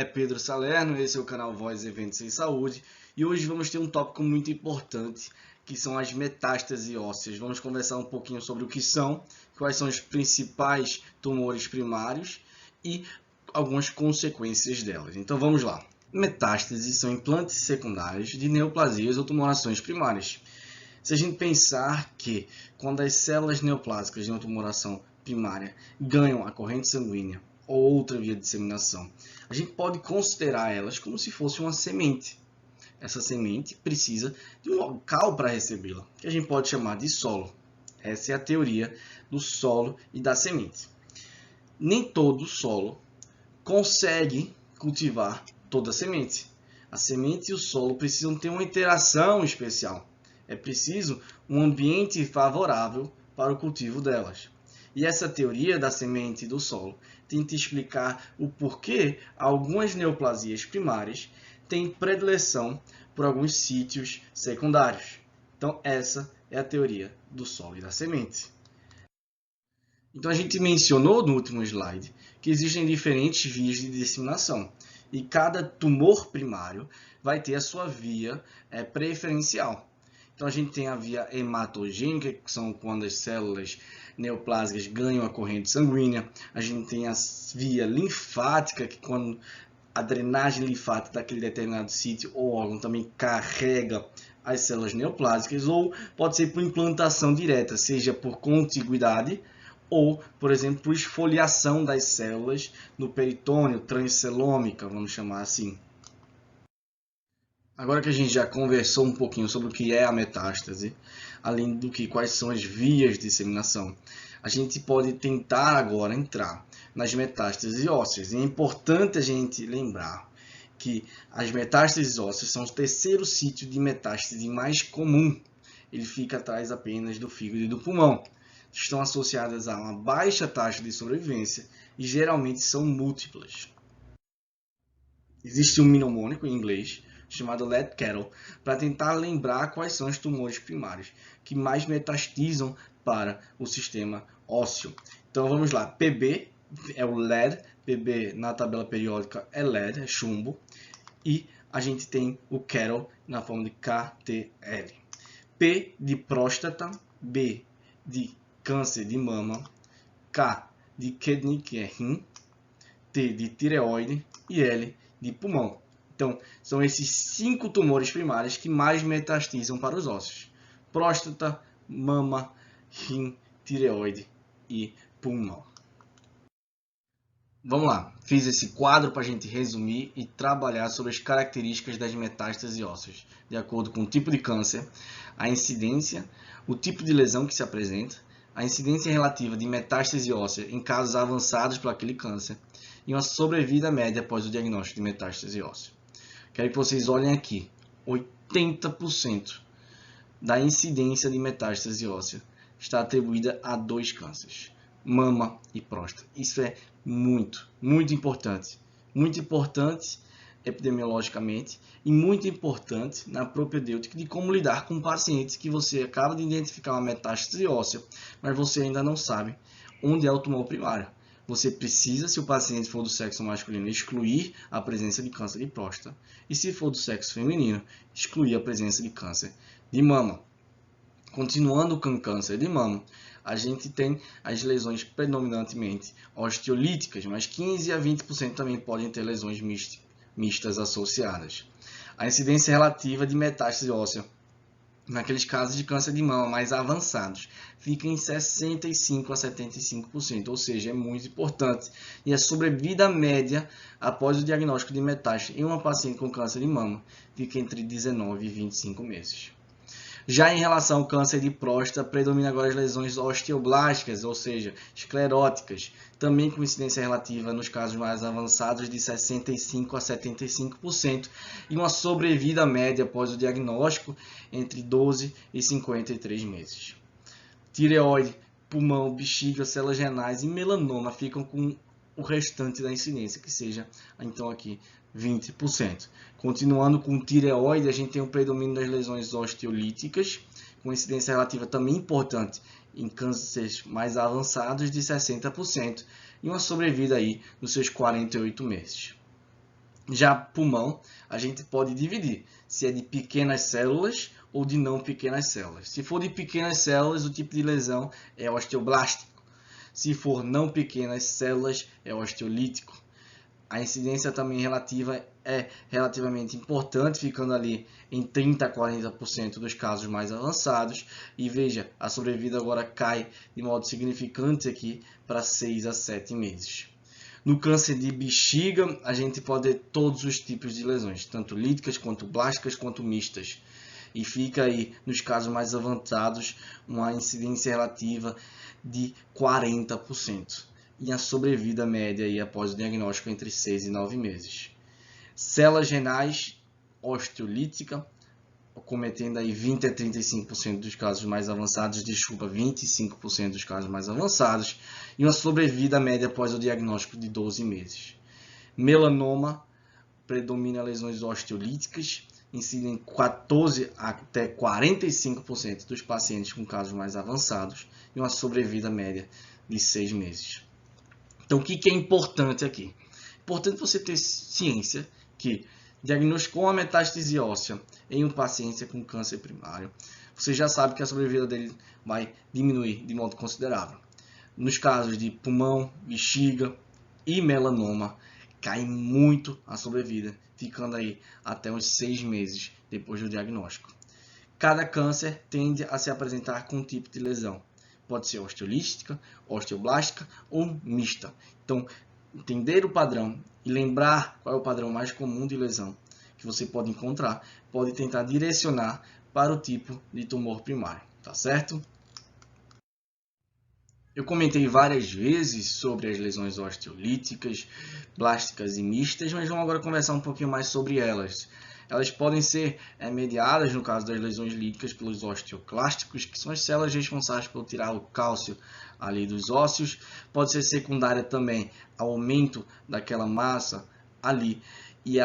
é Pedro Salerno, esse é o canal Voz Eventos em Saúde e hoje vamos ter um tópico muito importante que são as metástases ósseas. Vamos conversar um pouquinho sobre o que são, quais são os principais tumores primários e algumas consequências delas. Então vamos lá. Metástases são implantes secundários de neoplasias ou tumorações primárias. Se a gente pensar que quando as células neoplásicas de uma tumoração primária ganham a corrente sanguínea ou outra via de disseminação, a gente pode considerar elas como se fosse uma semente. Essa semente precisa de um local para recebê-la, que a gente pode chamar de solo. Essa é a teoria do solo e da semente. Nem todo solo consegue cultivar toda a semente. A semente e o solo precisam ter uma interação especial. É preciso um ambiente favorável para o cultivo delas. E essa teoria da semente e do solo tenta explicar o porquê algumas neoplasias primárias têm predileção por alguns sítios secundários. Então, essa é a teoria do solo e da semente. Então, a gente mencionou no último slide que existem diferentes vias de disseminação e cada tumor primário vai ter a sua via preferencial. Então, a gente tem a via hematogênica, que são quando as células neoplásicas ganham a corrente sanguínea. A gente tem a via linfática, que quando a drenagem linfática daquele determinado sítio ou órgão também carrega as células neoplásicas, ou pode ser por implantação direta, seja por contiguidade ou, por exemplo, por esfoliação das células no peritônio, transcelômica, vamos chamar assim. Agora que a gente já conversou um pouquinho sobre o que é a metástase, além do que quais são as vias de disseminação, a gente pode tentar agora entrar nas metástases ósseas. E é importante a gente lembrar que as metástases ósseas são o terceiro sítio de metástase mais comum. Ele fica atrás apenas do fígado e do pulmão. Estão associadas a uma baixa taxa de sobrevivência e geralmente são múltiplas. Existe um mnemônico em inglês chamado Lead Cattle, para tentar lembrar quais são os tumores primários que mais metastizam para o sistema ósseo. Então vamos lá, PB é o lead, PB na tabela periódica é lead, é chumbo, e a gente tem o cattle na forma de KTL. P de próstata, B de câncer de mama, K de kidney, que é rim, T de tireoide e L de pulmão. Então, são esses 5 tumores primários que mais metastizam para os ossos: próstata, mama, rim, tireoide e pulmão. Vamos lá, fiz esse quadro para a gente resumir e trabalhar sobre as características das metástases ósseas, de acordo com o tipo de câncer, a incidência, o tipo de lesão que se apresenta, a incidência relativa de metástase óssea em casos avançados para aquele câncer e uma sobrevida média após o diagnóstico de metástase óssea. Quero que vocês olhem aqui, 80% da incidência de metástase óssea está atribuída a 2 cânceres, mama e próstata. Isso é muito importante. Muito importante epidemiologicamente e muito importante na propedêutica de como lidar com pacientes que você acaba de identificar uma metástase óssea, mas você ainda não sabe onde é o tumor primário. Você precisa, se o paciente for do sexo masculino, excluir a presença de câncer de próstata. E se for do sexo feminino, excluir a presença de câncer de mama. Continuando com câncer de mama, a gente tem as lesões predominantemente osteolíticas, mas 15 a 20% também podem ter lesões mistas associadas. A incidência relativa de metástase óssea naqueles casos de câncer de mama mais avançados, fica em 65 a 75%, ou seja, é muito importante. E a sobrevida média após o diagnóstico de metástase em uma paciente com câncer de mama fica entre 19 e 25 meses. Já em relação ao câncer de próstata, predomina agora as lesões osteoblásticas, ou seja, escleróticas, também com incidência relativa nos casos mais avançados de 65 a 75% e uma sobrevida média após o diagnóstico entre 12 e 53 meses. Tireoide, pulmão, bexiga, células renais e melanoma ficam com o restante da incidência, que seja então aqui 20%. Continuando com tireoide, a gente tem o predomínio das lesões osteolíticas, com incidência relativa também importante em cânceres mais avançados de 60% e uma sobrevida aí nos seus 48 meses. Já pulmão, a gente pode dividir se é de pequenas células ou de não pequenas células. Se for de pequenas células, o tipo de lesão é osteoblástico. Se for não pequenas células, é osteolítico. A incidência também relativa é relativamente importante, ficando ali em 30 a 40% dos casos mais avançados. E veja, a sobrevida agora cai de modo significante aqui para 6 a 7 meses. No câncer de bexiga, a gente pode ter todos os tipos de lesões, tanto líticas, quanto blásticas, quanto mistas. E fica aí, nos casos mais avançados, uma incidência relativa de 40%. E a sobrevida média aí, após o diagnóstico entre 6 e 9 meses. Células renais, osteolítica, cometendo aí 20 a 35% dos casos mais avançados, 25% dos casos mais avançados, e uma sobrevida média após o diagnóstico de 12 meses. Melanoma, predomina lesões osteolíticas, incidem 14 até 45% dos pacientes com casos mais avançados, e uma sobrevida média de 6 meses. Então, o que é importante aqui? Importante você ter ciência que diagnosticou uma metástase óssea em um paciente com câncer primário, você já sabe que a sobrevida dele vai diminuir de modo considerável. Nos casos de pulmão, bexiga e melanoma, cai muito a sobrevida, ficando aí até uns 6 meses depois do diagnóstico. Cada câncer tende a se apresentar com um tipo de lesão. Pode ser osteolítica, osteoblástica ou mista. Então, entender o padrão e lembrar qual é o padrão mais comum de lesão que você pode encontrar, pode tentar direcionar para o tipo de tumor primário, tá certo? Eu comentei várias vezes sobre as lesões osteolíticas, blásticas e mistas, mas vamos agora conversar um pouquinho mais sobre elas. Elas podem ser mediadas, no caso das lesões líticas, pelos osteoclásticos, que são as células responsáveis por tirar o cálcio ali dos ossos. Pode ser secundária também ao aumento daquela massa ali e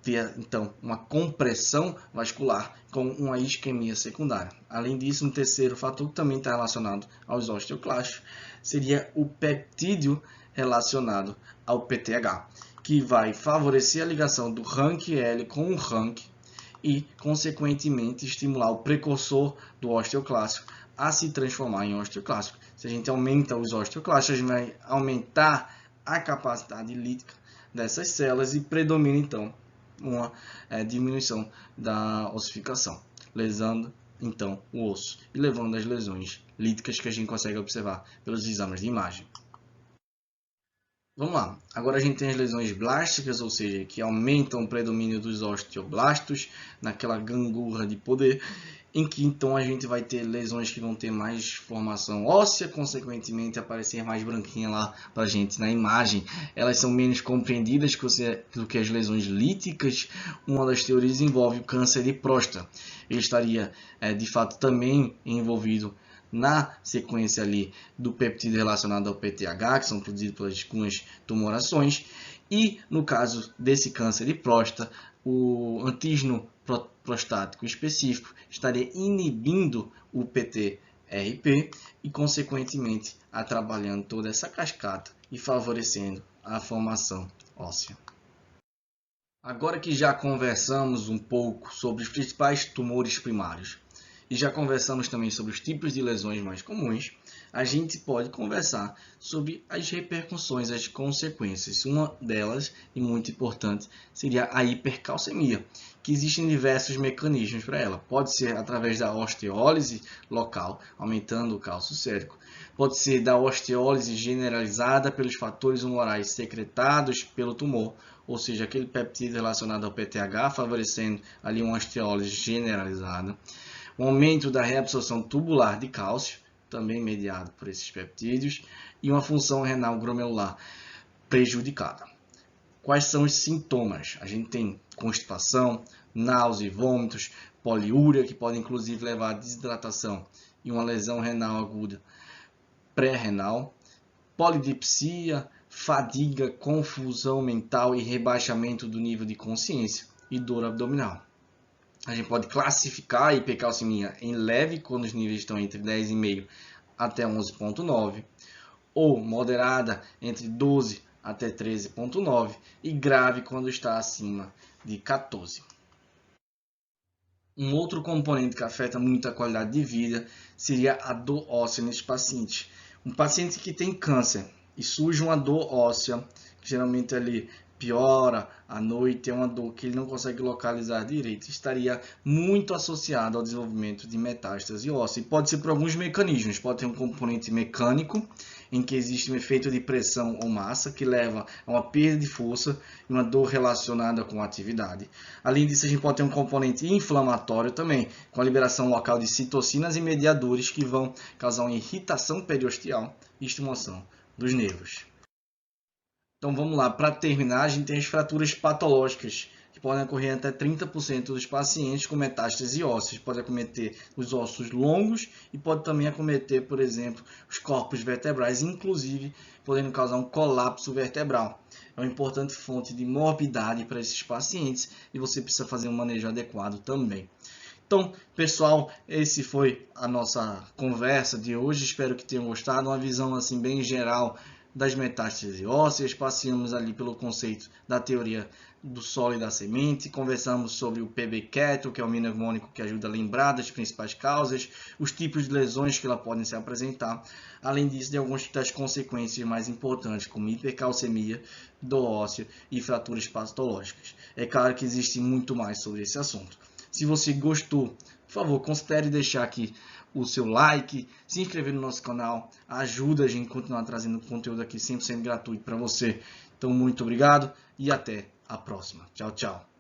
ter então uma compressão vascular com uma isquemia secundária. Além disso, um terceiro fator que também está relacionado aos osteoclastos seria o peptídeo relacionado ao PTH, que vai favorecer a ligação do RANKL com o RANK e, consequentemente, estimular o precursor do osteoclástico a se transformar em osteoclástico. Se a gente aumenta os osteoclastos, a gente vai aumentar a capacidade lítica dessas células e predomina, então, uma diminuição da ossificação, lesando, então, o osso e levando às lesões líticas que a gente consegue observar pelos exames de imagem. Vamos lá, agora a gente tem as lesões blásticas, ou seja, que aumentam o predomínio dos osteoblastos naquela gangorra de poder, em que então a gente vai ter lesões que vão ter mais formação óssea, consequentemente aparecer mais branquinha lá para a gente na imagem. Elas são menos compreendidas do que as lesões líticas. Uma das teorias envolve o câncer de próstata. Ele estaria de fato também envolvido na sequência ali do peptídeo relacionado ao PTH, que são produzidos pelas algumas tumorações, e no caso desse câncer de próstata, o antígeno prostático específico estaria inibindo o PTRP e, consequentemente, atrapalhando toda essa cascata e favorecendo a formação óssea. Agora que já conversamos um pouco sobre os principais tumores primários, e já conversamos também sobre os tipos de lesões mais comuns, a gente pode conversar sobre as repercussões, as consequências. Uma delas, e muito importante, seria a hipercalcemia, que existem diversos mecanismos para ela. Pode ser através da osteólise local, aumentando o cálcio sérico. Pode ser da osteólise generalizada pelos fatores humorais secretados pelo tumor, ou seja, aquele peptídeo relacionado ao PTH, favorecendo ali uma osteólise generalizada. O aumento da reabsorção tubular de cálcio, também mediado por esses peptídeos, e uma função renal glomerular prejudicada. Quais são os sintomas? A gente tem constipação, náusea e vômitos, poliúria, que pode inclusive levar a desidratação e uma lesão renal aguda pré-renal, polidipsia, fadiga, confusão mental e rebaixamento do nível de consciência e dor abdominal. A gente pode classificar a hipercalcemia em leve, quando os níveis estão entre 10,5 até 11,9, ou moderada, entre 12 até 13,9 e grave quando está acima de 14. Um outro componente que afeta muito a qualidade de vida seria a dor óssea nesse paciente. Um paciente que tem câncer e surge uma dor óssea, que geralmente ele piora à noite, é uma dor que ele não consegue localizar direito, estaria muito associado ao desenvolvimento de metástase óssea. E pode ser por alguns mecanismos, pode ter um componente mecânico, em que existe um efeito de pressão ou massa, que leva a uma perda de força e uma dor relacionada com a atividade. Além disso, a gente pode ter um componente inflamatório também, com a liberação local de citocinas e mediadores que vão causar uma irritação periosteal e estimulação dos nervos. Então vamos lá, para terminar, a gente tem as fraturas patológicas, que podem ocorrer até 30% dos pacientes com metástase óssea. Pode acometer os ossos longos e pode também acometer, por exemplo, os corpos vertebrais, inclusive podendo causar um colapso vertebral. É uma importante fonte de morbidade para esses pacientes e você precisa fazer um manejo adequado também. Então, pessoal, esse foi a nossa conversa de hoje. Espero que tenham gostado. Uma visão assim bem geral das metástases ósseas. Passeamos ali pelo conceito da teoria do solo e da semente. Conversamos sobre o PB-Keto, que é o mnemônico que ajuda a lembrar das principais causas, os tipos de lesões que ela podem se apresentar. Além disso, de algumas das consequências mais importantes, como hipercalcemia, dor óssea e fraturas patológicas. É claro que existe muito mais sobre esse assunto. Se você gostou, por favor, considere deixar aqui o seu like, se inscrever no nosso canal, ajuda a gente a continuar trazendo conteúdo aqui 100% gratuito para você. Então, muito obrigado e até a próxima. Tchau, tchau.